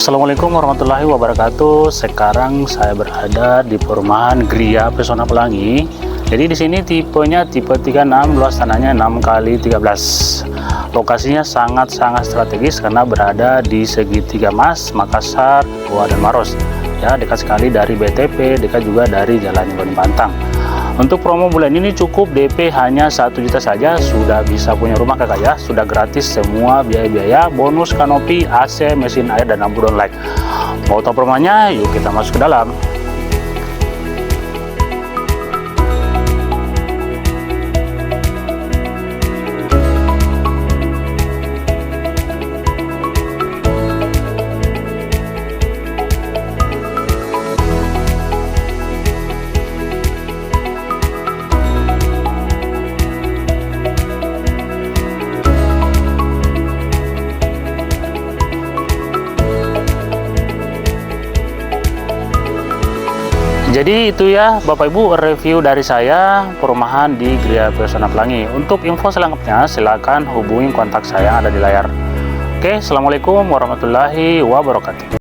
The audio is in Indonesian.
Assalamualaikum warahmatullahi wabarakatuh. Sekarang saya berada di perumahan Gria Pesona Pelangi. Jadi di sini tipenya tipe 36, luas tanahnya 6 kali 13. Lokasinya sangat-sangat strategis karena berada di segitiga Mas, Makassar, Goa dan Maros. Ya, dekat sekali dari BTP, dekat juga dari Jalan Boni Pantang. Untuk promo bulan ini cukup DP hanya 1 juta saja, sudah bisa punya rumah kakak ya. Sudah gratis semua biaya-biaya, bonus kanopi, AC, mesin air, dan lampu downlight. Mau tahu promonya? Yuk kita masuk ke dalam. Jadi itu ya Bapak Ibu, review dari saya perumahan di Gria Pesona Pelangi. Untuk info selengkapnya silakan hubungi kontak saya yang ada di layar. Oke, assalamualaikum warahmatullahi wabarakatuh.